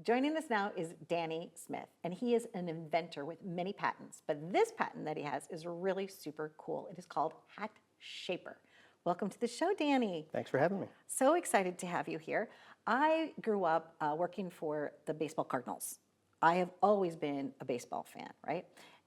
Joining us now is Dany Smith, and he is an inventor with many patents, but this patent that he has is really super cool. It is called Hat Shaper. Welcome to the show, Dany. Thanks for having me. So excited to have you here. I grew up working for the baseball Cardinals. I have always been a baseball fan, right?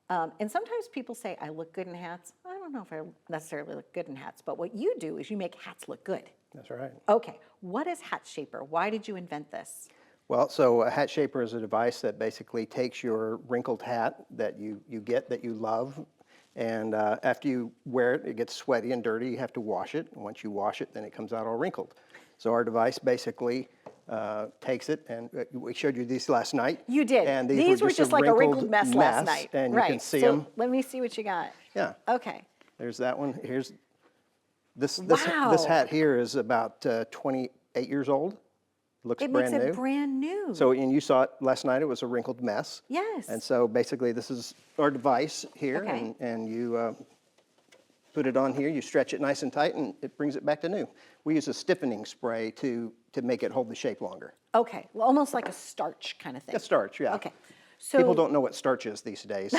And sometimes people say I look good in hats. I don't know if I necessarily look good in hats, but what you do is you make hats look good. That's right. Okay, what is Hat Shaper? Why did you invent this? Well, so a hat shaper is a device that basically takes your wrinkled hat that you get, that you love, and after you wear it, it gets sweaty and dirty. You have to wash it. And once you wash it, then it comes out all wrinkled. So our device basically takes it, and we showed you these last night. You did. And these were just like a wrinkled mess last night. And right. You can see so them. Let me see what you got. Yeah. Okay. There's that one. Here's this Wow. This hat here is about 28 years old. Looks brand new. It makes it brand new. So, and you saw it last night, it was a wrinkled mess. Yes. And so basically this is our device here, okay. and you put it on here, you stretch it nice and tight, and it brings it back to new. We use a stiffening spray to make it hold the shape longer. Okay, well, almost like a starch kind of thing. A starch, yeah. Okay. So, people don't know what starch is these days.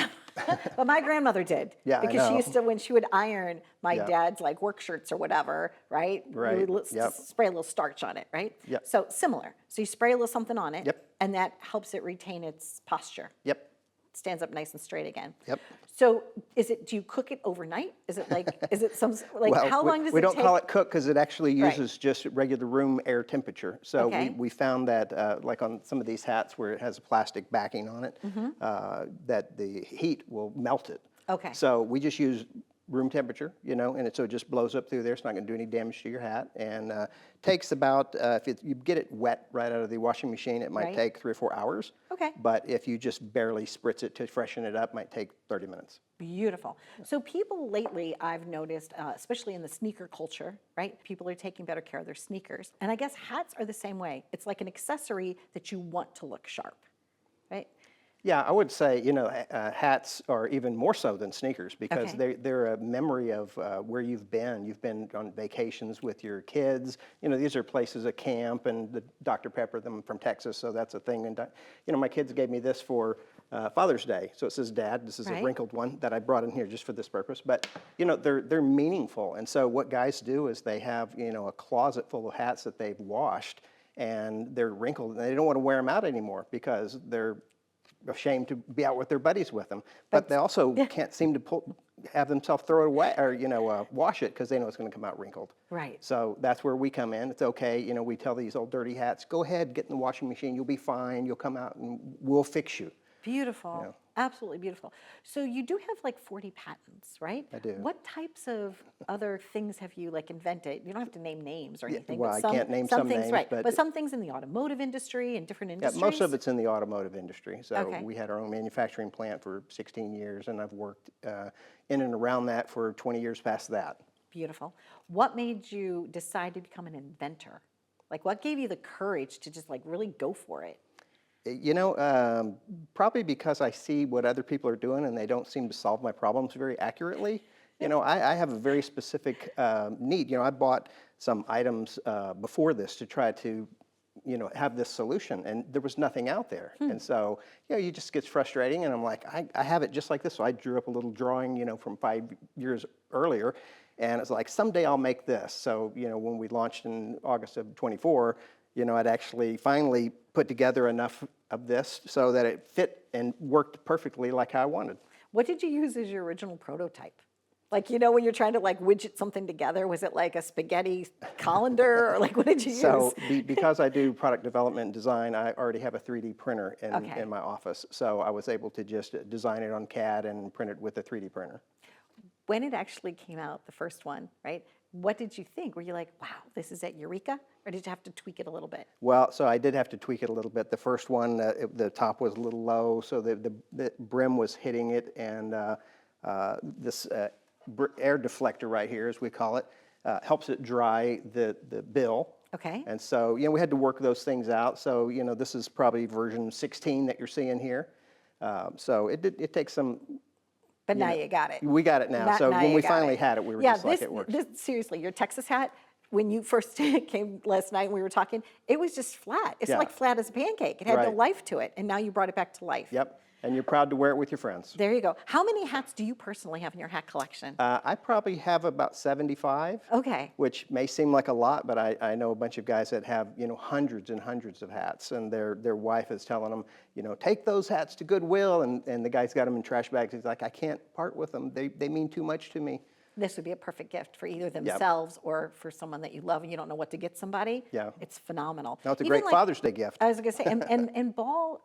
But my grandmother did. Yeah, because I know. she used to, when she would iron my Yep. dad's like work shirts or whatever, right? Right, We would yep. spray a little starch on it, right? Yep. So similar. So you spray a little something on it, Yep. and that helps it retain its posture. Yep. It stands up nice and straight again. Yep. So do you cook it overnight? Is it like, is it some, like Well, how long does it take? we don't call it cook because it actually Right. uses just regular room air temperature. So Okay. we found that like on some of these hats where it has a plastic backing on it, that the heat will melt it. Okay. So we just use room temperature, and so it just blows up through there. It's not going to do any damage to your hat. And takes about, if you get it wet right out of the washing machine, it might Right. take 3 or 4 hours. Okay. But if you just barely spritz it to freshen it up, it might take 30 minutes. Beautiful. So people lately, I've noticed, especially in the sneaker culture, right? People are taking better care of their sneakers. And I guess hats are the same way. It's like an accessory that you want to look sharp, right? Yeah, I would say, hats are even more so than sneakers because Okay. they're a memory of where you've been. You've been on vacations with your kids. These are places at camp, and the Dr. Pepper, them from Texas, so that's a thing. And, my kids gave me this for Father's Day. So it says Dad. This is Right. a wrinkled one that I brought in here just for this purpose. But, they're meaningful. And so what guys do is they have, a closet full of hats that they've washed, and they're wrinkled, and they don't want to wear them out anymore because they're ashamed to be out with their buddies with them, but they also can't seem to have themselves throw it away or wash it because they know it's going to come out wrinkled. Right. So that's where we come in. It's okay. We tell these old dirty hats, go ahead, get in the washing machine. You'll be fine. You'll come out and we'll fix you. Beautiful. Yeah. Absolutely beautiful. So you do have like 40 patents, right? I do. What types of other things have you like invented? You don't have to name names or anything. well, but I can't name some things, names, right? but some things in the automotive industry and different Yeah, industries. most of it's in the automotive industry. So Okay. we had our own manufacturing plant for 16 years, and I've worked in and around that for 20 years past that. Beautiful. What made you decide to become an inventor? Like what gave you the courage to just like really go for it? Probably because I see what other people are doing and they don't seem to solve my problems very accurately. I have a very specific need. I bought some items before this to try to, have this solution, and there was nothing out there. And so, you just gets frustrating, and I'm like, I have it just like this. So I drew up a little drawing, from 5 years earlier, and it's like, someday I'll make this. So, when we launched in August of 24, I'd actually finally put together enough of this so that it fit and worked perfectly like I wanted. What did you use as your original prototype? Like, when you're trying to like widget something together, was it like a spaghetti colander or like what did you use? So because I do product development and design, I already have a 3D printer Okay. in my office. So I was able to just design it on CAD and print it with a 3D printer. When it actually came out, the first one, right? What did you think? Were you like, wow, this is it, Eureka? Or did you have to tweak it a little bit? Well, so I did have to tweak it a little bit. The first one, the top was a little low, so the brim was hitting it, and this air deflector right here, as we call it, helps it dry the bill. Okay. And so, we had to work those things out. So, this is probably version 16 that you're seeing here. So it takes some. But now you got it. We got it now. So Now when you we got finally it. had it, we were Yeah, just like, it works. Seriously, your Texas hat, when you first came last night and we were talking, it was just flat. It's Yeah. like flat as a pancake. It had no Right. life to it, and now you brought it back to life. Yep. And you're proud to wear it with your friends. There you go. How many hats do you personally have in your hat collection? I probably have about 75. Okay. Which may seem like a lot, but I know a bunch of guys that have, hundreds and hundreds of hats, and their wife is telling them, take those hats to Goodwill, and the guy's got them in trash bags. He's like, I can't part with them. They mean too much to me. This would be a perfect gift for either themselves or for someone that you love and you don't know what to get somebody. Yeah. It's phenomenal. Now, it's a Even great Father's Day gift. I was gonna say, and ball,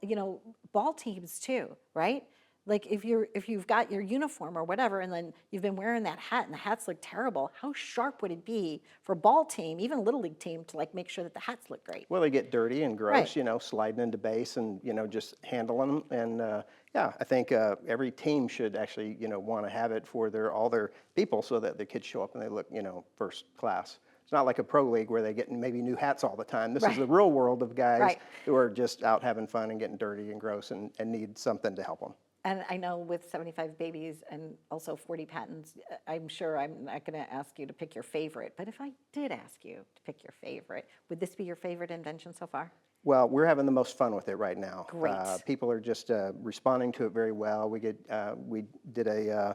ball teams too, right? Like if you've got your uniform or whatever, and then you've been wearing that hat and the hats look terrible, how sharp would it be for a ball team, even a little league team, to like make sure that the hats look great? Well, they get dirty and gross, Right. sliding into base and, just handling them. And yeah, I think every team should actually, want to have it for all their people so that the kids show up and they look, first class. It's not like a pro league where they get maybe new hats all the time. This is the real world of guys Right. who are just out having fun and getting dirty and gross and need something to help them. And I know with 75 babies and also 40 patents, I'm sure I'm not going to ask you to pick your favorite. But if I did ask you to pick your favorite, would this be your favorite invention so far? Well, we're having the most fun with it right now. Great. People are just responding to it very well. We did a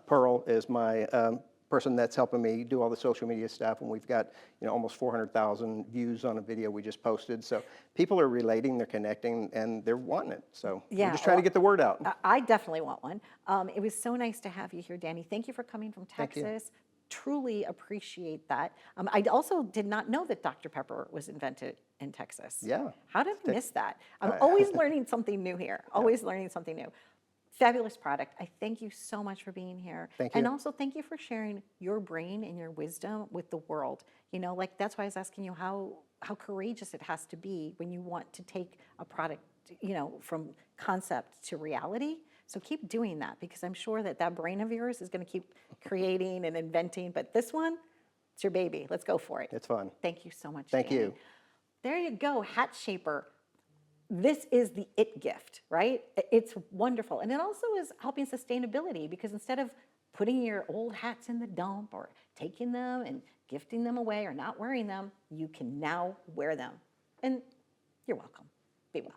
Pearl is my person that's helping me do all the social media stuff, and we've got almost 400,000 views on a video we just posted. So people are relating, they're connecting, and they're wanting it. So Yeah, we're just trying to get the word out. I definitely want one. It was so nice to have you here, Dany. Thank you for coming from Thank you. Texas. Truly appreciate that. I also did not know that Dr. Pepper was invented in Texas. Yeah. How did I miss that? I'm always learning something new here. Always learning something new. Fabulous product. I thank you so much for being here. Thank you. And also thank you for sharing your brain and your wisdom with the world. That's why I was asking you how courageous it has to be when you want to take a product, from concept to reality. So keep doing that, because I'm sure that brain of yours is going to keep creating and inventing. But this one, it's your baby. Let's go for it. It's fun. Thank you so much, Thank Dany. you. There you go, Hat Shaper. This is the it gift, right? It's wonderful. And it also is helping sustainability, because instead of putting your old hats in the dump or taking them and gifting them away or not wearing them, you can now wear them. And you're welcome. Be well.